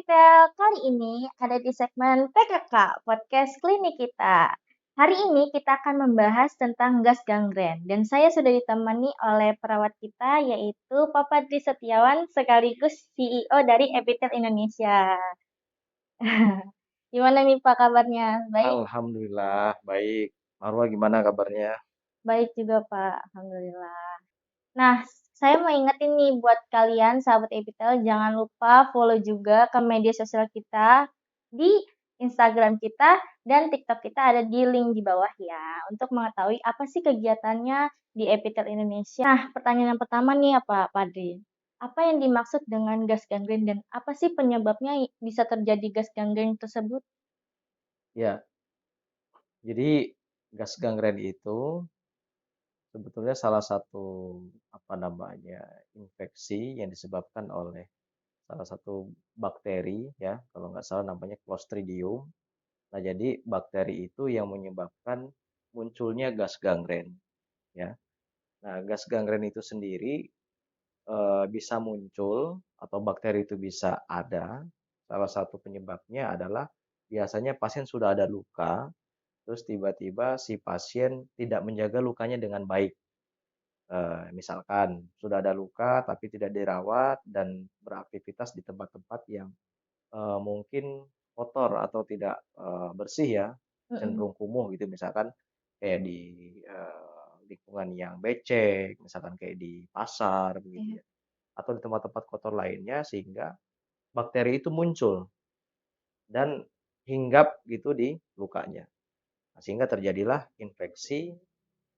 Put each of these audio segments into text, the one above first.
Epitel, kali ini ada di segmen PKK, Podcast Klinik Kita. Hari ini kita akan membahas tentang gas gangren dan saya sudah ditemani oleh perawat kita yaitu Pak Padri Setiawan sekaligus CEO dari Epitel Indonesia. Gimana nih Pak kabarnya? Baik? Alhamdulillah, baik. Marwa gimana kabarnya? Baik juga Pak, Alhamdulillah. Nah, saya mau ingetin nih buat kalian sahabat Epitel, jangan lupa follow juga ke media sosial kita di Instagram kita dan TikTok kita ada di link di bawah ya, untuk mengetahui apa sih kegiatannya di Epitel Indonesia. Nah, pertanyaan yang pertama nih apa, Padri? Apa yang dimaksud dengan gas gangren dan apa sih penyebabnya bisa terjadi gas gangren tersebut? Ya, jadi gas gangren itu sebetulnya salah satu infeksi yang disebabkan oleh salah satu bakteri ya, kalau nggak salah namanya Clostridium. Nah, jadi bakteri itu yang menyebabkan munculnya gas gangren ya. Nah, gas gangren itu sendiri bisa muncul atau bakteri itu bisa ada. Salah satu penyebabnya adalah biasanya pasien sudah ada luka, terus tiba-tiba si pasien tidak menjaga lukanya dengan baik. Misalkan sudah ada luka tapi tidak dirawat dan beraktivitas di tempat-tempat yang mungkin kotor atau tidak bersih ya, Mm-mm. cenderung kumuh gitu. Misalkan kayak di lingkungan yang becek, misalkan kayak di pasar begitu Iya. ya, atau di tempat-tempat kotor lainnya sehingga bakteri itu muncul dan hinggap gitu di lukanya. Nah, sehingga terjadilah infeksi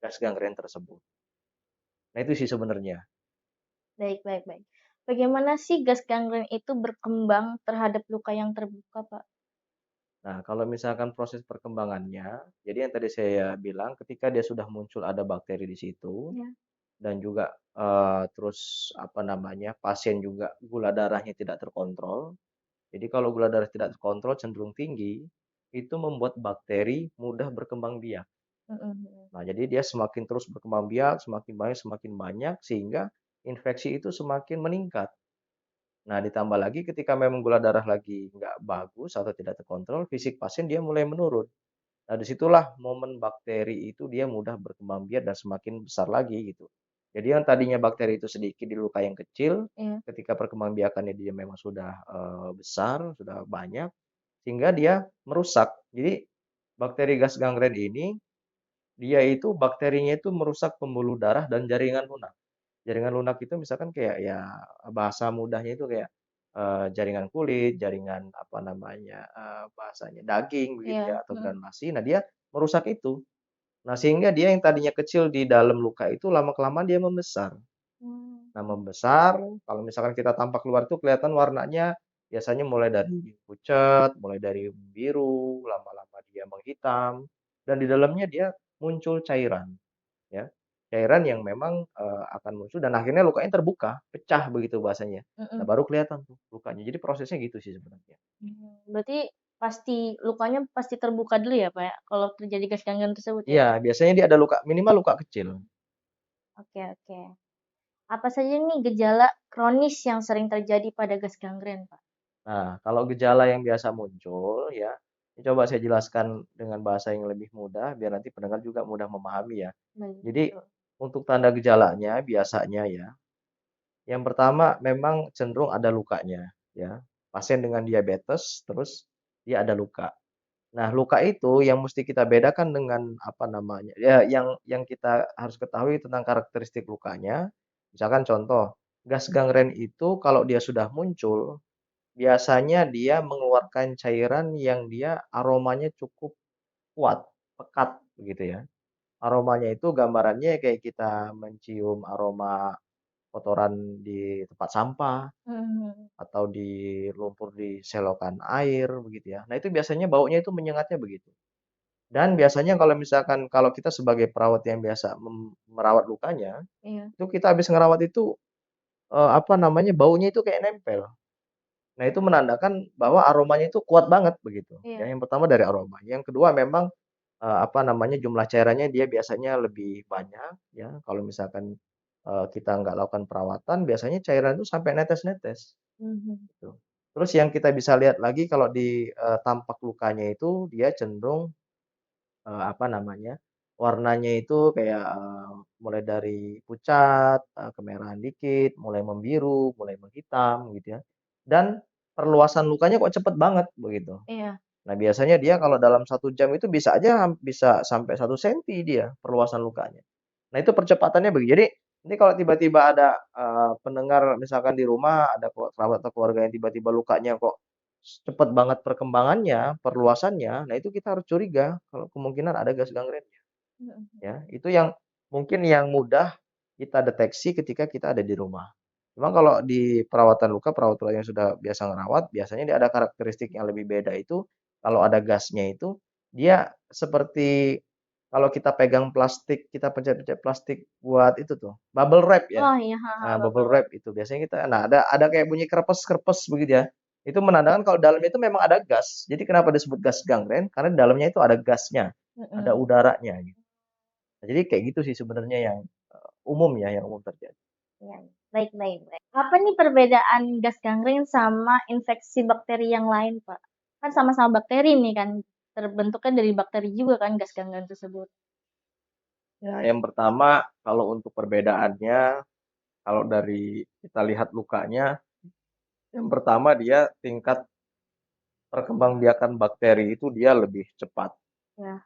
gas gangren tersebut. Nah, itu sih sebenarnya. Baik, baik, baik. Bagaimana sih gas gangren itu berkembang terhadap luka yang terbuka, Pak? Nah, kalau misalkan proses perkembangannya, jadi yang tadi saya bilang ketika dia sudah muncul ada bakteri di situ Ya. dan juga terus pasien juga gula darahnya tidak terkontrol. Jadi kalau gula darah tidak terkontrol cenderung tinggi, itu membuat bakteri mudah berkembang biak. Mhm, mhm. Nah, jadi dia semakin terus berkembang biak, semakin banyak, sehingga infeksi itu semakin meningkat. Nah, ditambah lagi ketika memang gula darah lagi nggak bagus atau tidak terkontrol, fisik pasien dia mulai menurun. Nah, disitulah momen bakteri itu dia mudah berkembang biak dan semakin besar lagi gitu. Jadi yang tadinya bakteri itu sedikit di luka yang kecil, Iya. ketika perkembangbiakannya dia memang sudah besar, sudah banyak, sehingga dia merusak. Jadi bakteri gas gangren ini dia itu bakterinya itu merusak pembuluh darah dan jaringan lunak. Jaringan lunak itu misalkan kayak ya bahasa mudahnya itu kayak jaringan kulit, jaringan bahasanya daging begitu Iya, ya atau mhm. granulasi. Nah, dia merusak itu. Nah, sehingga dia yang tadinya kecil di dalam luka itu lama-kelamaan dia membesar. Mmm. Nah, membesar kalau misalkan kita tampak keluar itu kelihatan warnanya biasanya mulai dari pucat, mulai dari biru, lama-lama dia menghitam dan di dalamnya dia muncul cairan. Ya, cairan yang memang, akan muncul dan akhirnya lukanya terbuka, pecah begitu bahasanya. Nah, Mhm. baru kelihatan tuh lukanya. Jadi prosesnya gitu sih sebenarnya. Berarti lukanya pasti terbuka dulu ya, Pak, ya, kalau terjadi gas gangren tersebut ya? Iya, biasanya dia ada luka, minimal luka kecil. Oke, oke. Apa saja nih gejala kronis yang sering terjadi pada gas gangren, Pak? Nah, kalau gejala yang biasa muncul ya, ini coba saya jelaskan dengan bahasa yang lebih mudah biar nanti pendengar juga mudah memahami ya. Baik, Jadi betul. untuk tanda gejalanya biasanya ya, yang pertama memang cenderung ada lukanya ya. Pasien dengan diabetes terus dia ada luka. Nah, luka itu yang mesti kita bedakan dengan ya yang kita harus ketahui tentang karakteristik lukanya. Misalkan contoh, gas gangren itu kalau dia sudah muncul, biasanya dia mengeluarkan cairan yang dia aromanya cukup kuat, pekat begitu ya. Aromanya itu gambarannya kayak kita mencium aroma kotoran di tempat sampah Mhm, atau di lumpur di selokan air begitu ya. Nah, itu biasanya baunya itu menyengatnya begitu. Dan biasanya kalau misalkan kalau kita sebagai perawat yang biasa merawat lukanya, iya, itu kita habis ngerawat itu, baunya itu kayak nempel. Nah, itu menandakan bahwa aromanya itu kuat banget begitu, ya. iya. Yang pertama dari aroma, yang kedua memang, jumlah cairannya dia biasanya lebih banyak ya, kalau misalkan, kita nggak lakukan perawatan biasanya cairan itu sampai netes-netes, Mhm. gitu. Terus yang kita bisa lihat lagi kalau di tampak lukanya itu dia cenderung apa namanya, warnanya itu kayak, mulai dari pucat, kemerahan dikit, mulai membiru, mulai menghitam gitu ya. Dan perluasan lukanya kok cepet banget begitu. Iya. Nah, biasanya dia kalau dalam 1 jam itu bisa aja bisa sampai 1 senti dia perluasan lukanya. Nah, itu percepatannya begitu. Jadi, ini kalau tiba-tiba ada, pendengar misalkan di rumah ada kerabat atau keluarga yang tiba-tiba lukanya kok cepet banget perkembangannya, perluasannya, nah itu kita harus curiga kalau kemungkinan ada gas gangrennya, Mhm. ya. Itu yang mungkin yang mudah kita deteksi ketika kita ada di rumah. Cuma kalau di perawatan luka, perawat yang sudah biasa ngerawat, biasanya dia ada karakteristik yang lebih beda itu, kalau ada gasnya itu, dia seperti kalau kita pegang plastik, kita pencet-pencet plastik buat itu tuh, bubble wrap ya. Oh iya, heeh heeh, Nah, bubble bubble wrap. wrap itu biasanya kita nah ada kayak bunyi krepes-krepes begitu ya. Itu menandakan kalau dalamnya itu memang ada gas. Jadi kenapa disebut gas gangren? Karena di dalamnya itu ada gasnya, ada Mhm. udaranya gitu. Nah, jadi kayak gitu sih sebenarnya yang umum ya, yang umum terjadi. Iya, baik baik baik. Apa nih perbedaan gas gangren sama infeksi bakteri yang lain, Pak? Kan sama-sama bakteri nih kan, terbentuknya dari bakteri juga kan gas gangren tersebut. Ya, yang pertama kalau untuk perbedaannya, kalau dari kita lihat lukanya, yang pertama dia tingkat perkembangbiakan bakteri itu dia lebih cepat. Ya.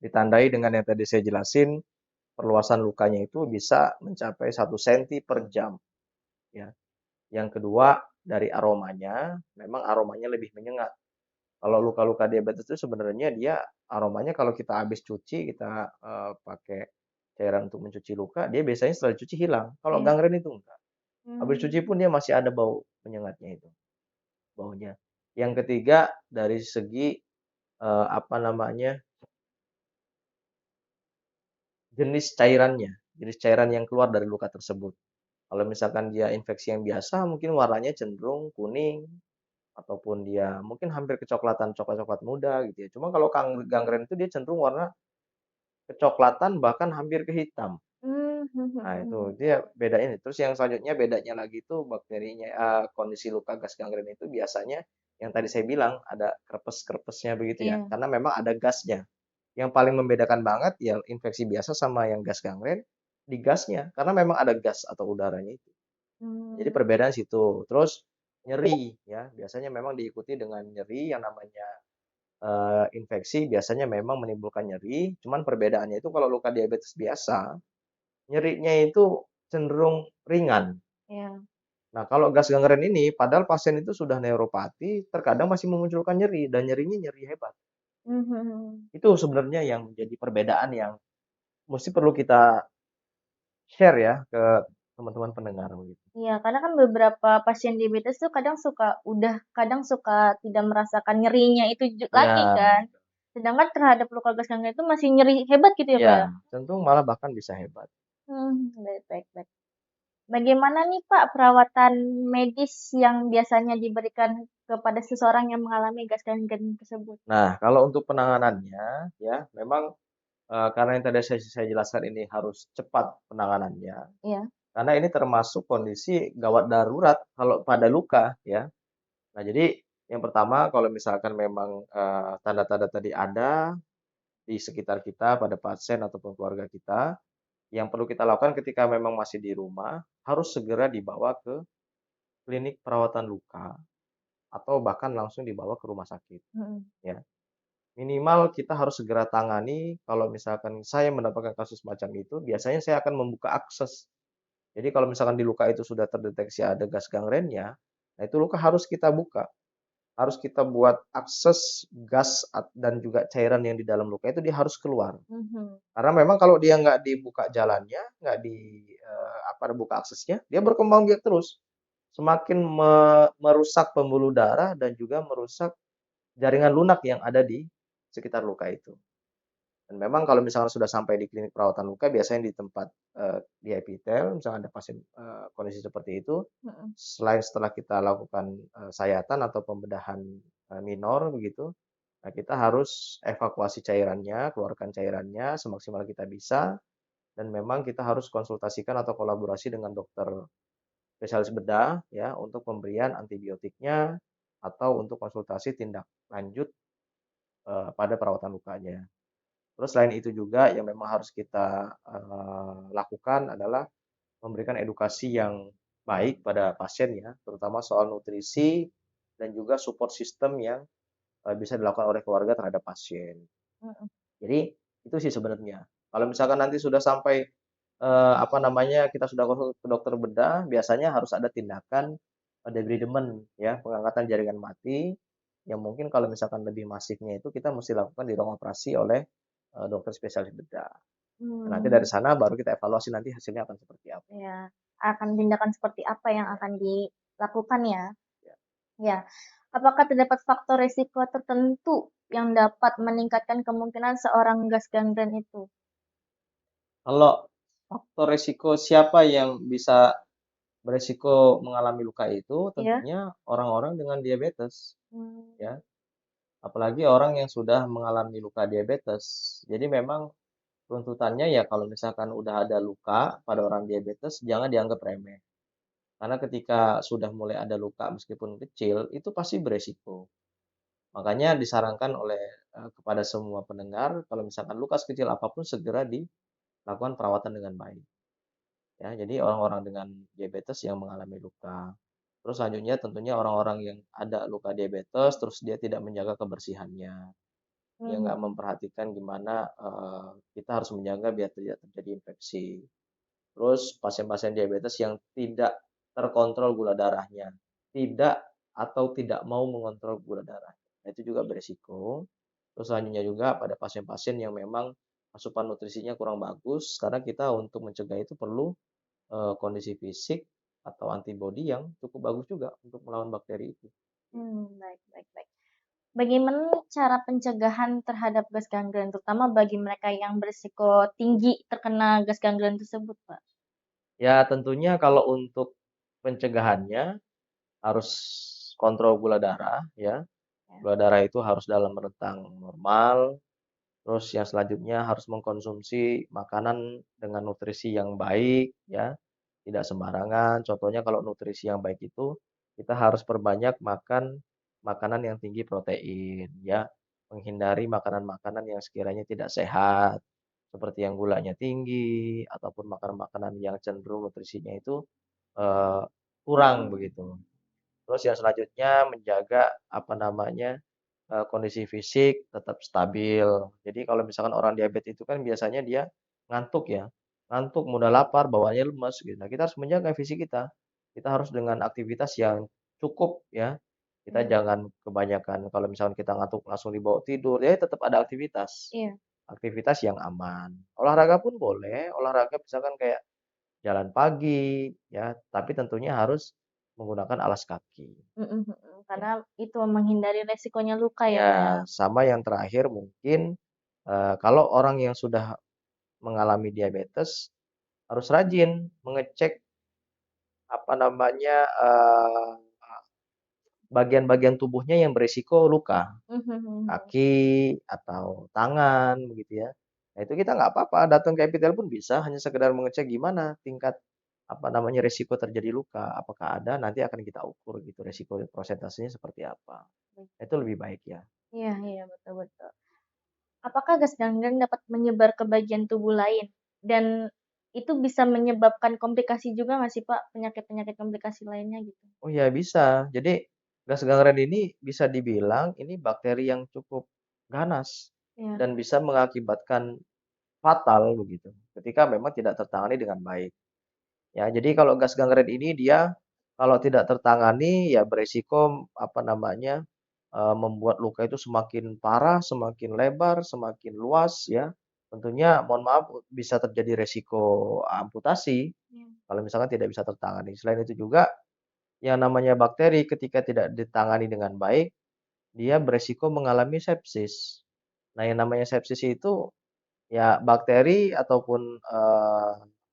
Ditandai dengan yang tadi saya jelasin, perluasan lukanya itu bisa mencapai 1 senti per jam. Ya. Yang kedua, dari aromanya, memang aromanya lebih menyengat. Kalau luka-luka diabetes itu sebenarnya dia aromanya kalau kita habis cuci, kita pakai cairan untuk mencuci luka, dia biasanya setelah dicuci hilang. Kalau Iya. gangren itu enggak. Habis cuci Mmm. pun dia masih ada bau menyengatnya itu, baunya. Yang ketiga, dari segi apa namanya, jenis cairan yang keluar dari luka tersebut. Kalau misalkan dia infeksi yang biasa, mungkin warnanya cenderung kuning, ataupun dia mungkin hampir kecoklatan, coklat-coklat muda gitu ya. Cuma kalau gangren itu dia cenderung warna kecoklatan bahkan hampir ke hitam. Mhm Nah itu mhm. dia beda ini. Terus yang selanjutnya bedanya lagi itu bakterinya, kondisi luka gas gangren itu biasanya yang tadi saya bilang ada krepes-krepesnya begitu ya, Iya. karena memang ada gasnya. Yang paling membedakan banget ya infeksi biasa sama yang gas gangren, di gasnya, karena memang ada gas atau udaranya itu. Jadi Mmm. perbedaan situ. Terus nyeri ya, biasanya memang diikuti dengan nyeri yang namanya infeksi biasanya memang menimbulkan nyeri, cuman perbedaannya itu kalau luka diabetes biasa, nyerinya itu cenderung ringan. Iya. Nah, kalau gas gangren ini, padahal pasien itu sudah neuropati, terkadang masih memunculkan nyeri dan nyerinya nyeri hebat. Mmm, mhm. Itu sebenarnya yang menjadi perbedaan yang mesti perlu kita share ya ke teman-teman pendengar begitu. Iya, karena kan beberapa pasien diabetes tuh kadang suka tidak merasakan nyerinya itu lagi Ya, kan. Sedangkan terhadap luka gas gangren itu masih nyeri hebat gitu ya, Pak, ya, ya? cenderung malah bahkan bisa hebat. Baik baik baik. Bagaimana nih, Pak, perawatan medis yang biasanya diberikan kepada seseorang yang mengalami gas gangren tersebut? Nah, kalau untuk penanganannya ya memang karena yang tadi saya jelaskan ini harus cepat penanganannya, Iya karena ini termasuk kondisi gawat darurat kalau pada luka ya. Nah, jadi yang pertama kalau misalkan memang, tanda-tanda tadi ada di sekitar kita pada pasien ataupun keluarga kita, yang perlu kita lakukan ketika memang masih di rumah, harus segera dibawa ke klinik perawatan luka atau bahkan langsung dibawa ke rumah sakit, mhm. ya. Minimal kita harus segera tangani kalau misalkan saya mendapatkan kasus macam itu, biasanya saya akan membuka akses. Jadi kalau misalkan di luka itu sudah terdeteksi ada gas gangrennya, nah itu luka harus kita buka. Harus kita buat akses gas dan juga cairan yang di dalam luka itu dia harus keluar. Mhm. Karena memang kalau dia nggak dibuka jalannya, nggak apa, buka aksesnya, dia berkembang biak terus. Semakin merusak pembuluh darah dan juga merusak jaringan lunak yang ada di sekitar luka itu. Dan memang kalau misalnya sudah sampai di klinik perawatan luka, biasanya di tempat di epitel, misalnya ada pasien kondisi seperti itu, Mhm. selain setelah kita lakukan sayatan atau pembedahan minor begitu, nah kita harus evakuasi cairannya, keluarkan cairannya semaksimal kita bisa, dan memang kita harus konsultasikan atau kolaborasi dengan dokter spesialis bedah ya untuk pemberian antibiotiknya atau untuk konsultasi tindak lanjut pada perawatan lukanya. Terus selain itu juga yang memang harus kita lakukan adalah memberikan edukasi yang baik pada pasien ya, terutama soal nutrisi dan juga support system yang bisa dilakukan oleh keluarga terhadap pasien. Mhm. Jadi itu sih sebenarnya. Kalau misalkan nanti sudah sampai apa namanya kita sudah konsul ke dokter bedah, biasanya harus ada tindakan debridement ya, pengangkatan jaringan mati yang mungkin kalau misalkan lebih masifnya itu kita mesti lakukan di ruang operasi oleh dokter spesialis bedah. Nah, nanti dari Mmm, sana baru kita evaluasi nanti hasilnya akan seperti apa. ya, akan tindakan seperti apa yang Ya, akan dilakukan ya? ya. Ya. Apakah terdapat faktor risiko tertentu yang dapat meningkatkan kemungkinan seorang gas gangren itu? Kalau faktor resiko siapa yang bisa beresiko mengalami luka itu Iya? tentunya orang-orang dengan diabetes Mmm, ya. Apalagi orang yang sudah mengalami luka diabetes. Jadi memang tuntutannya ya kalau misalkan udah ada luka pada orang diabetes jangan dianggap remeh. Karena ketika sudah mulai ada luka meskipun kecil itu pasti beresiko. Makanya disarankan oleh kepada semua pendengar kalau misalkan luka sekecil apapun segera dilakukan perawatan dengan baik. Ya, jadi orang-orang dengan diabetes yang mengalami luka. Terus selanjutnya tentunya orang-orang yang ada luka diabetes terus dia tidak menjaga kebersihannya. Dia nggak mhm, memperhatikan gimana kita harus menjaga biar tidak terjadi infeksi. Terus pasien-pasien diabetes yang tidak terkontrol gula darahnya, tidak atau tidak mau mengontrol gula darah. Nah, itu juga beresiko. Terus selanjutnya juga pada pasien-pasien yang memang asupan nutrisinya kurang bagus, karena kita untuk mencegah itu perlu kondisi fisik atau antibodi yang cukup bagus juga untuk melawan bakteri itu. baik baik baik. Bagaimana cara pencegahan terhadap gas gangren, terutama bagi mereka yang berisiko tinggi terkena gas gangren tersebut, Pak? Ya tentunya kalau untuk pencegahannya harus kontrol gula darah ya. Ya, Gula darah itu harus dalam rentang normal. Terus yang selanjutnya harus mengkonsumsi makanan dengan nutrisi yang baik ya, tidak sembarangan. Contohnya kalau nutrisi yang baik itu kita harus perbanyak makan makanan yang tinggi protein ya, menghindari makanan-makanan yang sekiranya tidak sehat seperti yang gulanya tinggi ataupun makanan-makanan yang cenderung nutrisinya itu eh, kurang begitu. Terus yang selanjutnya menjaga apa namanya kondisi fisik tetap stabil. Jadi kalau misalkan orang diabetes itu kan biasanya dia ngantuk ya, ngantuk, mudah lapar, bawaannya lemes gitu. Nah, kita harus menjaga fisik kita. Kita harus dengan aktivitas yang cukup ya. Kita iya jangan kebanyakan kalau misalkan kita ngantuk langsung dibawa tidur, ya tetap ada aktivitas. iya, Aktivitas yang aman. Olahraga pun boleh, olahraga misalkan kayak jalan pagi ya, tapi tentunya harus menggunakan alas kaki. mhm mhm, Ya. karena itu menghindari resikonya luka ya, Ya, Pak, ya? sama yang terakhir mungkin kalau orang yang sudah mengalami diabetes harus rajin mengecek apa namanya bagian-bagian tubuhnya yang berisiko luka, Mhm mhm. kaki atau tangan begitu ya. Nah itu kita nggak apa-apa datang ke epitel pun bisa hanya sekedar mengecek gimana tingkat apa namanya risiko terjadi luka, apakah ada nanti akan kita ukur gitu risiko prosentasenya seperti apa. Baik. Itu lebih baik ya. Iya iya, betul betul. Apakah gas gangren dapat menyebar ke bagian tubuh lain? Dan itu bisa menyebabkan komplikasi juga nggak sih, Pak? Penyakit-penyakit komplikasi lainnya gitu? Oh ya bisa. Jadi gas gangren ini bisa dibilang ini bakteri yang cukup ganas Iya. dan bisa mengakibatkan fatal begitu ketika memang tidak tertangani dengan baik. Ya, jadi kalau gas gangren ini dia kalau tidak tertangani ya beresiko apa namanya membuat luka itu semakin parah, semakin lebar, semakin luas ya. Tentunya mohon maaf bisa terjadi resiko amputasi Iya. kalau misalkan tidak bisa tertangani. Selain itu juga yang namanya bakteri ketika tidak ditangani dengan baik, dia beresiko mengalami sepsis. Nah, yang namanya sepsis itu ya bakteri ataupun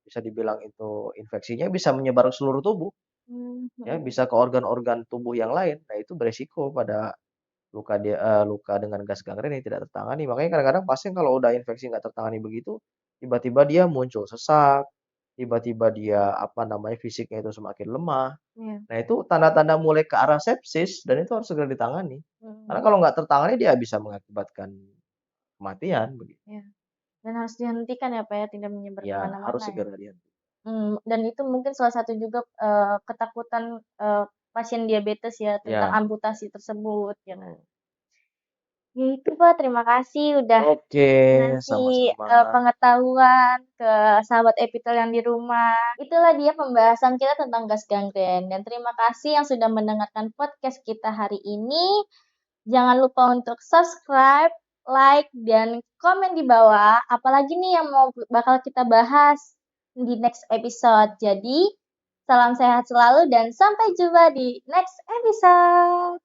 bisa dibilang itu infeksinya bisa menyebar ke seluruh tubuh, Mmm, ya mhm. bisa ke organ-organ tubuh yang lain. Nah, itu beresiko pada luka dengan gas gangren yang tidak tertangani. Makanya kadang-kadang pasien kalau udah infeksi nggak tertangani begitu, tiba-tiba dia muncul sesak, tiba-tiba dia fisiknya itu semakin lemah. Iya. Nah, itu tanda-tanda mulai ke arah sepsis dan itu harus segera ditangani. Karena Mhm. kalau nggak tertangani dia bisa mengakibatkan kematian begitu. Iya. Dan harus dihentikan ya, Pak, ya, tidak menyebar ke Ya, harus mana-mana ya? segera dihentikan. Dan itu mungkin salah satu juga, ketakutan, pasien diabetes ya, tentang Ya, amputasi tersebut, ya kan? mhm. Ya itu, Pak, terima kasih udah Oke, ngasih, sama-sama. pengetahuan ke sahabat Epitel yang di rumah. Itulah dia pembahasan kita tentang gas gangren, dan terima kasih yang sudah mendengarkan podcast kita hari ini. Jangan lupa untuk subscribe, like, dan komen di bawah, apalagi nih yang bakal kita bahas di next episode. Jadi, salam sehat selalu dan sampai jumpa di next episode.